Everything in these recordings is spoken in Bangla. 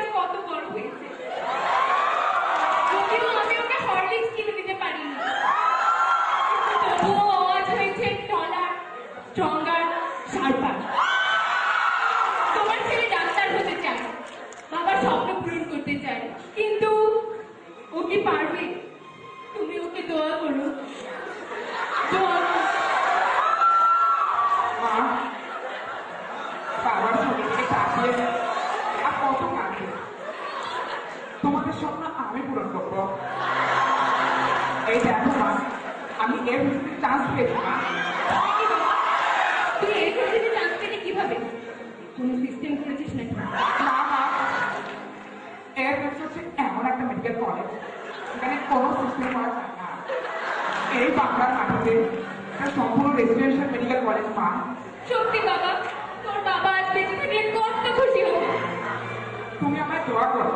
আজ কত বড় হয়েছে। যদিও আমি ওকে হরলিক্স কিনে দিতে পারিনি, তবুও আজ হয়েছে টলার, স্ট্রঙ্গার, শার্পার। তোমার ছেলে ডাক্তার হতে চায়, বাবার স্বপ্ন পূরণ করতে চায়, কিন্তু ও কি পারবে? তুমি ওকে দোয়া করো, দোয়া করো। বাবার শরীরকে চাপিয়ে আর কত কাঁদবে। তোমাদের স্বপ্ন আমি পূরণ করবো। এই দেখো মা, আমি এর ভিত্তিতে চান্স পেয়েছি মা। তুই এই ভিত্তিতে চান্স পেলে কিভাবে? কোনো সিস্টেম করেছিস নাকি? না মা, এর হচ্ছে এমন একটা মেডিকেল কলেজ এখানে কোনো সিস্টেম করা যায় না। এই বাংলার মাটিতে সম্পূর্ণ রেসিডেন্সিয়াল মেডিকেল কলেজ মা। সত্যি বাবা, তোর বাবা আজ বেঁচে থাকলে কত খুশি হবে। তুমি আমায় দোয়া করো,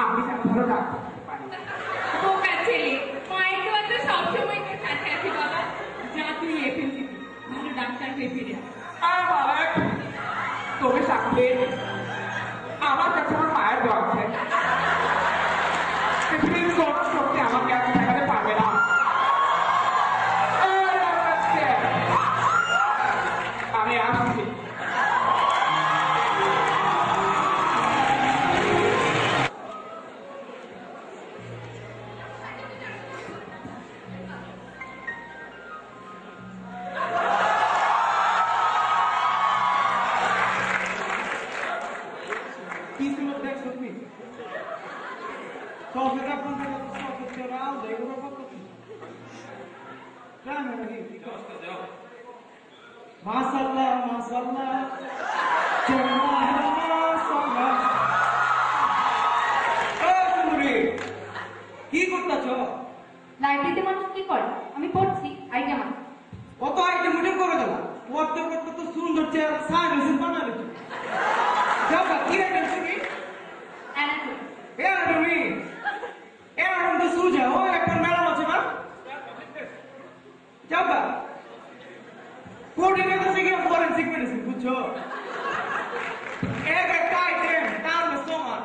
আমি যেন ভালো ডাক্তার হতে পারি। বোকা ছেলে, মায়ের দোয়া তো সবসময় তোর কাছে আছে বাবা। যা তুই এফএনসি ভালো ডাক্তার হয়ে ফিরে আয়। আর বাবা, তুমি সাথে আমার কাছে আমার মায়ের দোয়া আছে। পৃথিবীর কোনো শক্তি আমাকে আর ঠেকাতে পারবে না। আমি আসছি। মাশাআল্লাহ মাশাআল্লাহ কি করতেছ? লাইব্রেরিতে মানুষ কি করে? আমি পড়ছি আইডিয়া মানে। কত আইটেম উঠে করে দেবা পড়তে পড়তে তো সুন্দর চেয়ার সাইড বানালে যাও কি আইটেম তুমি অ্যানাটমি। তুমি এখন তো সুজা ও একটা ম্যাডাম আছে না যাও কোডিংয়ে তো শিখে ফরেনসিক মেডিসিন বুঝছো এক একটা আইটেম তার সমান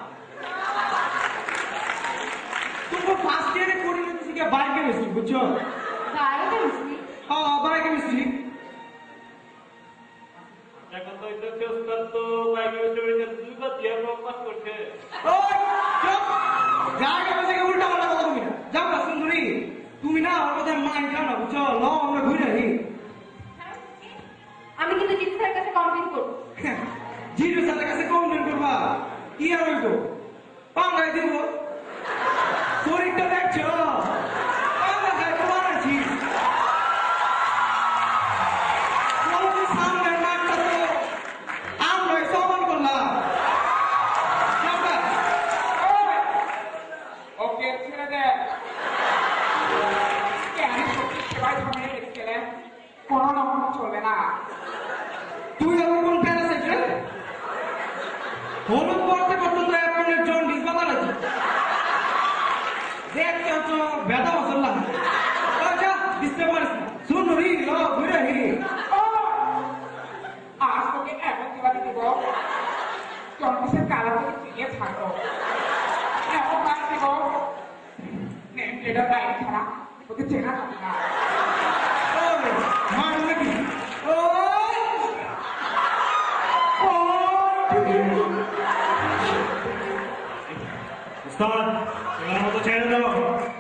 তুমি ফার্স্ট ইয়ারে কোডিংয়ে তো শিখে বায়োকেমিস্ট্রি বুঝছো বায়োকেমিস্ট্রি? হ্যাঁ বায়োকেমিস্ট্রি এখন তো এটা চেষ্টার তো বায়োকেমিস্ট্রি দুইবার দিয়ে পাস করছে। ওই চুপ জায়গা থেকে উল্টা পাল্টা কথা তুমি না যাও না সুন্দরী তুমি না আমার কথা মাইন্ড যাও না বুঝছো ল আমরা ঘুরে আসি আমি কিন্তু জিতু স্যারের কাছে কমপ্লেন করবো। জিরো স্যারের কাছে কমপ্লেন করবা কি আর হইব পাঙ্গাই দিব শরীরটা দেখছো পাঙ্গা খাই তোমার আছি সামনের মাঠটা তো আমরাই সমান করলাম ওকে ছেড়ে দে। আমি সত্যি সেবাই সামনে রেখে গেলে কোনো রকম চলবে না। তুই আবার কোন প্যারাসাইট রে হলুদ পড়তে পড়তে তো এখন জন্ডিস বানালাছি দেখছো তো ব্যথা মশলা যা বুঝতে পারিস না শুন রি ল ঘুরে হি আজ তোকে এমন দিবা দিব জন্ডিসের কালা থেকে ফিরিয়ে থাকো। এমন কাজ দিব নেম প্লেটের বাইরে ছাড়া তোকে চেনা যাবে না। মার নাকি উস্তাদ এবার মতো ছেড়ে দাও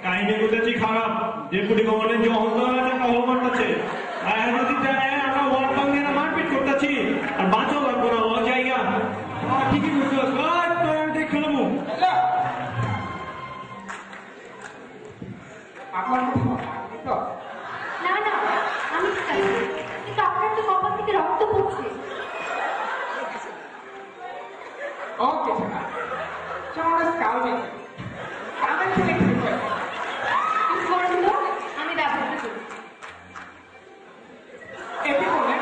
কাহিনী বুঝেছি খারাপ ডেপুটি গভর্নর যে অন্তর আছে টহল করতেছে আর যদি দেয় আমরা ওয়ার্ড সঙ্গে মারপিট করতেছি আর বাঁচাও লাগবো না ও জায়গা ঠিকই বুঝছো তোর আমি দেখে নেবো আপনার তো না না, আমি ঠিক আছি, কিন্তু আপনার তো কপাল থেকে রক্ত পড়ছে। ওকে ছাড়া চলো স্কাউটিং আমার ছেলে ঠিক হয়েছে। স্মরণগুলো আমি ব্যবহার করি। এতে বলে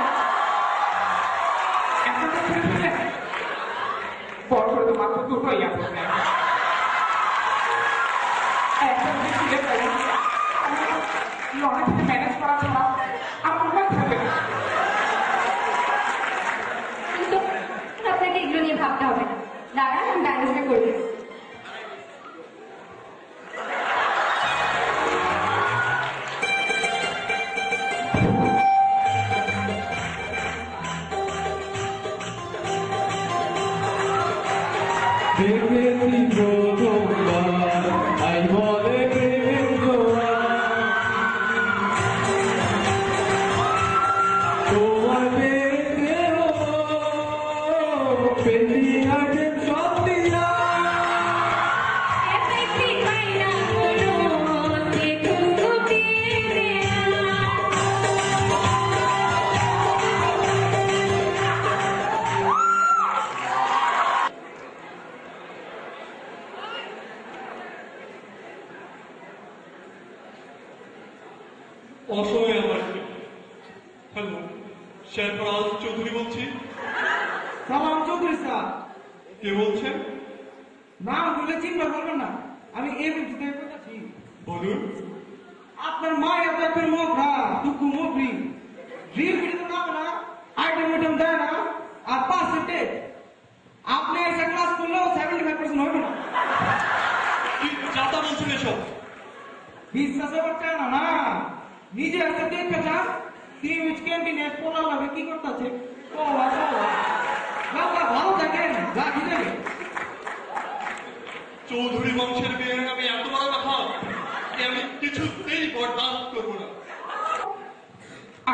এখন তো ঠিক হয়েছে বড় করে তো মাত্র দুটোই আছে একটা ছেলে বলে লড়াই ম্যানেজ করা ছাড়া আমার উপায় থাকবে না। কিন্তু আপনাকে এগুলো নিয়ে ভাবতে হবে না। দাঁড়ান আমি ডাইনোসটা করবো। দেখেছি প্রথমবার আই বলে প্রেমের জোয়ার, তোমার পেতেও পেটি আছে সত্যি না। এসেছি মাইনা কোনো দেখুন দিয়ে অসময়ে আমার হ্যালো, শেরফরাজ চৌধুরী বলছি। সালাম চৌধুরী স্যার। কে বলছেন? নাম বলে চিন্তা করবেন না, আমি এমএলসি থেকে বলছি। বলুন। আপনার মায়ের এত একটা মোকরা দুঃখ মোকরি রিল ভিডিও নাম না, আইটেম আইটেম দেয় না, আর পার্সেন্টেজ আপনি এসে ক্লাস করলেও 75% হবে না। কি যাতা বলছেন এসব? বিশ্বাস করতে না না, নিজে এসে দেখতে চান টিম ক্যান্টিনে পোলা লাগে কি করতেছে। ভালো থাকেন, যা খিদে চৌধুরী বংশের মেয়ের নামে এত বড় কথা আমি কিছুতেই বরদাস্ত করবো না।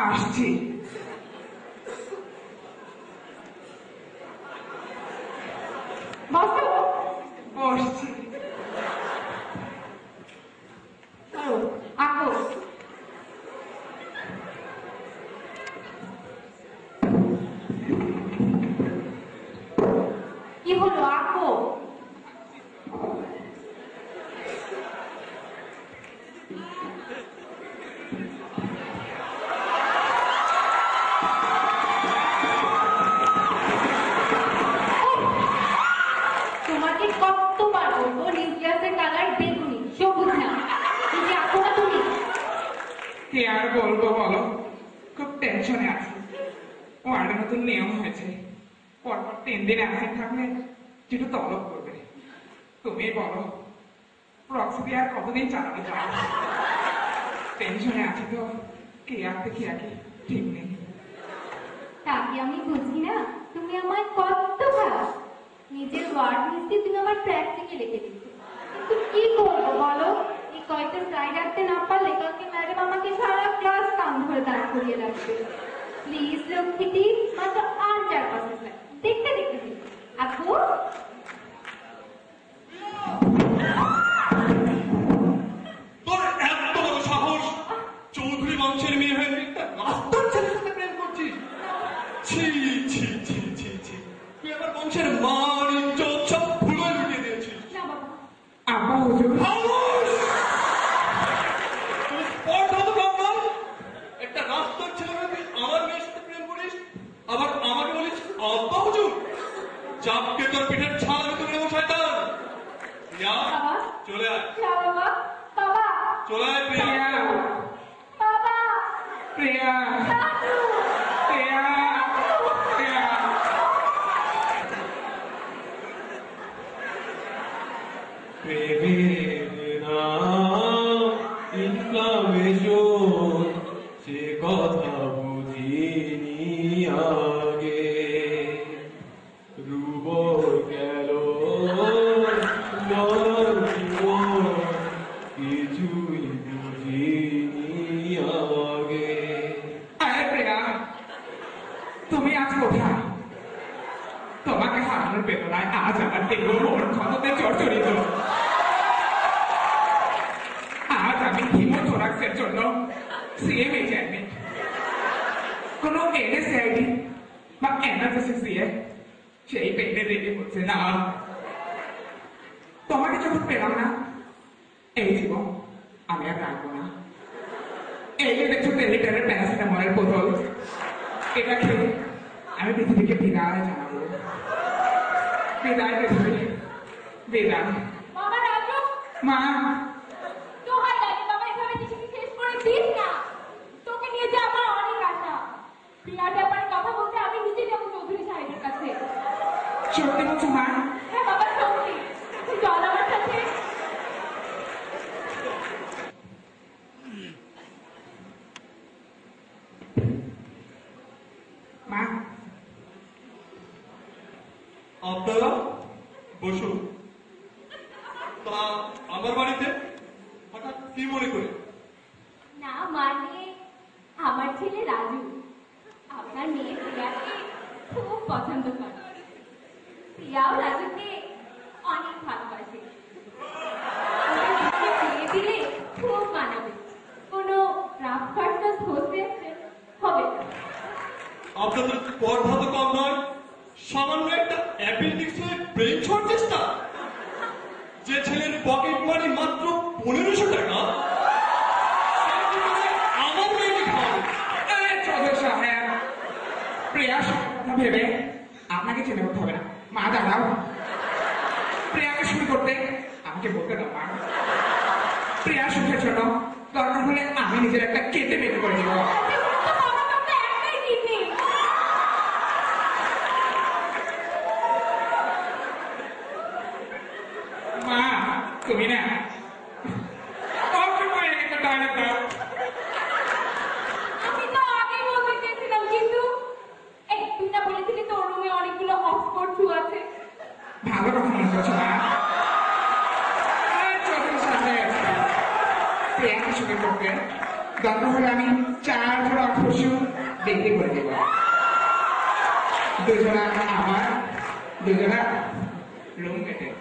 আসছি। বসো। বসছি। আঁকো। কি হলো আঁকো? তোমাকে কতবার বলবো নিউক্লিয়াসের কালার বেগুনি, সবুজ না। তুমি আঁকো না তুমি। কি আর বলবো বলো, খুব টেনশনে আছি। ওয়ার্ডের নতুন নিয়ম হয়েছে, পরপর 3 দিন অ্যাবসেন্ট থাকলে যেটু তলব করবে। তুমি বলো প্রক্সি দিয়ে আর কতদিন চালানো যায়? টেনশনে আছি তো, কে আঁকতে কি আঁকি ঠিক নেই। তাকে আমি বুঝি না, তুমি আমার কত ভালো। নিজের ওয়ার্ড লিস্টে তুমি আমার প্র্যাকটিকে লিখে দিচ্ছ, কিন্তু কি করবো বলো? এই কয়েকটা স্লাইড আঁকতে না পারলে কালকে ম্যাডাম আমাকে সারা ক্লাস কাম ধরে দাঁড় করিয়ে রাখবে। প্লিজ লক্ষ্মীটি, মাত্র আর 4-5 স্লাইড দেখতে দেখতে দিন। আপু তোর এত বড় সাহস, চৌধুরী বংশের মেয়ে হয়ে একটা রাস্তার ছেলের সাথে প্রেম করছিস? ছি ছি ছি ছি ছি, তুই আমার বংশের মান ইজ্জত সব ভুলে লুটিয়ে দিয়েছিস। না বাবা, আব্বা হুজুর, খামোশ! তুই স্পর্ধা তো কম নয়। একটা রাস্তার ছেলে হয়ে তুই আমার মেয়ের সাথে প্রেম করিস, আবার আমাকে বলিস আব্বা হুজুর। চাপকে তোর পিঠের ছাল আমি তুলে নেবো শয়তান। প্রিয়া, বাবা। চলে আয়, না বাবা, বাবা, চলে আয় প্রিয়া। প্রিয়া, বাবা, প্রিয়া, দাদু, প্রিয়া, প্রিয়া। প্রেমের নাম ইনফ্লামেশন, সে কথা বুঝিনি আগে। রুবর গেল মরণ জীবন, কিছুই বুঝিনি আগে। আরে প্রিয়া, তুমি আজ কোথায়? তোমাকে হারানোর বেদনায় আজ আমার দেহ মন ক্ষততে জর্জরিত। আজ আমি হিমোথোরাক্সের জন্য সিএমএইচ অ্যাডমিট। কোনো এনএসআইডি বা অ্যানালিসিস দিয়ে সেই পেটে রেডি হচ্ছে না। তোমাকে যখন পেলাম না, এই জীবন আমি আর রাখবো না। এই যে দেখছো 10 লিটারের প্যারাসিটামলের বোতল, এটা খেয়ে আমি পৃথিবীকে বিদায় জানাবো। বিদায় পৃথিবী, বিদায়। বাবা রাজু, মা, দোহাই লাগে বাবা, এভাবে নিজেকে শেষ করে দিস না। তোকে নিয়ে যে আমার অনেক আশা। প্রিয়ার ব্যাপারে কথা বলতে আমি নিজে যাবো চৌধুরী সাহেবের কাছে। সত্যি বলছো মা? হ্যাঁ বাবা, শ্বশুর। তা আমার বাড়িতে হঠাৎ কি মনে করে? না মানে আমার ছেলে রাজু আপনার মেয়ে প্রিয়াকে খুব পছন্দ করে। প্রিয়াও রাজুকে অনেক ভালোবাসে। ওকে বিয়ে দিলে খুব মানাবে। কোনো রাফ ফাটকাস হতে হবে না। আপনাদের পর্দা তো কম নয়, সামান্য একটা অ্যাপেন্ডিক্সের ব্রেন শর্ট চেষ্টা। যে ছেলের পকেট মানি মাত্র 1500 টাকা, আমার মেয়েকে খাওয়াবে। চৌধুরী সাহেব, প্রিয়ার কথা ভেবে আপনাকে চিন্তা করতে হবে না। মা দাঁড়াও, প্রিয়াকে শুরু করতে আমাকে বলতে দাও মা। প্রিয়ার সুখের জন্য দরকার হলে আমি নিজের একটা কেটে বের করে দেবো। মা তুমি না একটা ডায়লগ দাও। আমি তো আগে বলতে চেয়েছিলাম, কিন্তু এই তুই না বলেছিলি তোর রুমে অনেকগুলো অক্সফোর্ড শু আছে। ভালো কথা মনে করছো না? চৌধুরী সাহেব, প্রিয়াকে শুরু করতে দরকার হলে আমি 4 জোড়া অক্ষরশু বিক্রি করে দেব। 2 জোড়া আমার, 2 জোড়া রুমমেটের।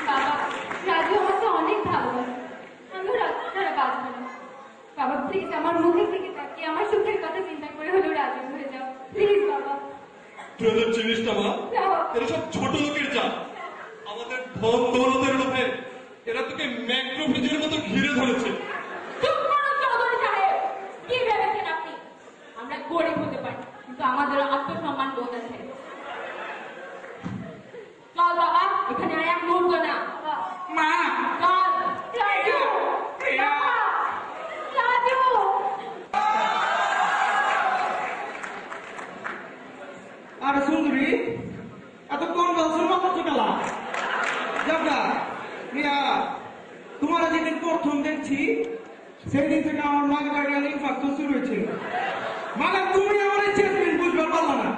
বাবা, রাজু আমাকে অনেক ভালোবাসে। আমি রাজু ছাড়া বাঁচবো না। বাবা প্লিজ আমার মুখের দিকে তাকিয়ে আমার সুখের কথা চিন্তা করে হলেও রাজু হয়ে যাও প্লিজ বাবা। তুই ওদের চিনিস না মা? এরা সব ছোট লোকের জাত। আমাদের ধন দৌলতের লোভে এরা তোকে ম্যাক্রোফেজের মতো ঘিরে ধরেছে। চুপ করো চৌধুরী সাহেব। কি ভেবেছেন আপনি? আমরা গরিব হতে পারি, কিন্তু আমাদের আত্মসম্মান বোধ আছে। চল বাবা, এখানে আর এক মুহূর্ত না। মা চল রাজু, প্রিয়া, বাবা, রাজু। আরে সুন্দরী, এতক্ষণ বলছিল মাত্র চোটালা যাবগা। প্রিয়া, তোমার যেদিন প্রথম দেখছি সেদিন থেকে আমার মাগার ইনফাকশন শুরু হয়েছিল। মাগা তুমি আমার চেষ্টিন বুঝবার পারলো না,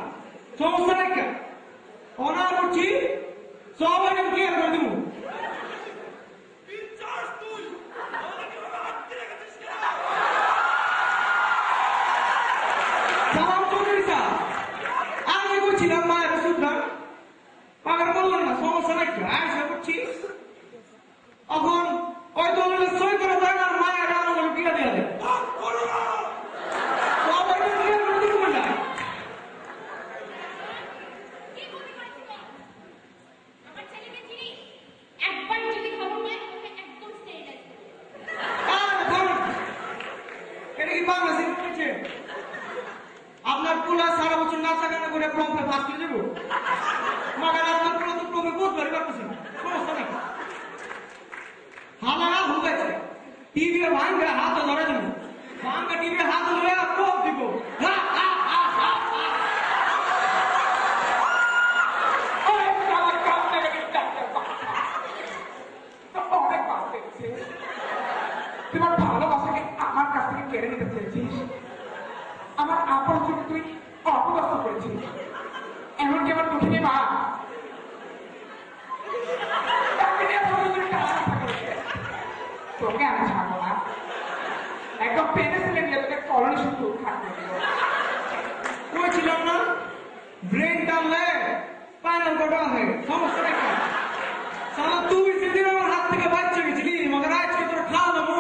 সমস্যা নাই কেন অনা করছি সব আমি ক্লিয়ার করে দেবো। সালাম চৌধুরী স্যার, আমি বলছিলাম মায়ের সুতরাং পাগার বললাম না, সমস্যা নাই আয়সা করছি। এখন ওই দলের সই করা যায় না, মায়ের আমার বিয়ে দেওয়া যায়। আমার ছেলেকে চিনি, একবার যদি খবর পায় ওকে একদম স্টেট আছে। এটা কি বাংলা সিনেমা হয়েছে? আপনার পোলা সারা বছর নাচা গানা করে প্রমে ফাঁস করে দেবো। মাগার আপনার পোলা তো প্রমে বুঝবারই পারতেছি না, সমস্যা নেই। হালারা ভুগেছে টিভি ভাঙ্গা হাত ধরে দেবো, ভাঙ্গা টিভি হাত ধরে প্রভ দিব। তোমার ভালোবাসাকে আমার কাছ থেকে কেড়ে নিতে চেয়েছিস। আমার আপন জন্য তুই অপদস্থ করেছিস। এমনকি আমার দুঃখিনী মা তোকে আমি ছাড়বো না। একদম পেনেছিলেন নিয়ে তোকে কলোনি শুধু থাকবে। কইছিলাম না ব্রেন টানলে স্পাইনাল কর্ড আছে, সমস্যা নেই। সালা তুই সেদিন আমার হাত থেকে বাচ্চা গেছিলি, মগর আজকে তোর খাওয়া দেবো।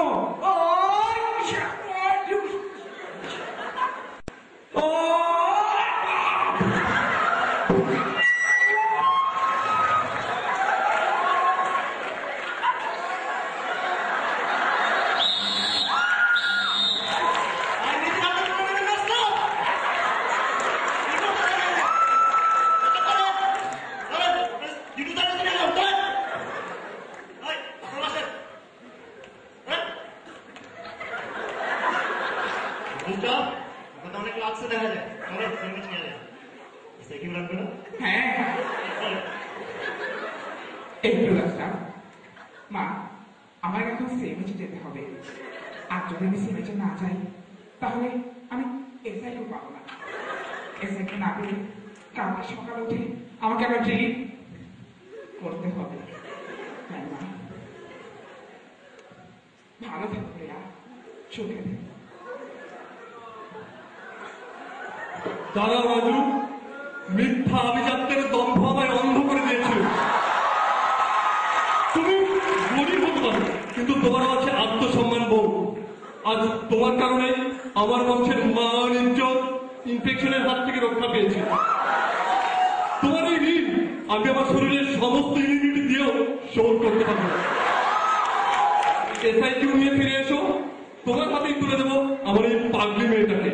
অনেক লাগছে দেখা যায়। সাইকেল লাগবে না? হ্যাঁ একটু আসলাম। মা আমার এখন সেমেজে যেতে হবে, আর যদি আমি সেমেজে না যাই তাহলে আমি এসআইকেও পাবো না। এসআইকে না পেলে কালকে সকালে উঠে আমাকে একটা ড্রিল করতে হবে। হ্যাঁ, মা। ভালো থাকো রিয়া, চোখে দে। দাঁড়া রাজু, মিথ্যা আভিজাত্যের দম্ভ আমায় অন্ধ করে দিয়েছিল। তুমি গরিব হতে পারো, কিন্তু তোমারও আছে আত্মসম্মান বোধ। আজ তোমার কারণে আমার বংশের মান ইজ্জত ইনফেকশনের হাত থেকে রক্ষা পেয়েছে। তোমার এই ঋণ আমি আমার শরীরের সমস্ত ইউনিটি দিয়েও শোধ করতে পারবো। এসআইকিউ নিয়ে ফিরে এসো, তোমার হাতেই তুলে দেবো আমার এই পাগলি মেয়েটাকে।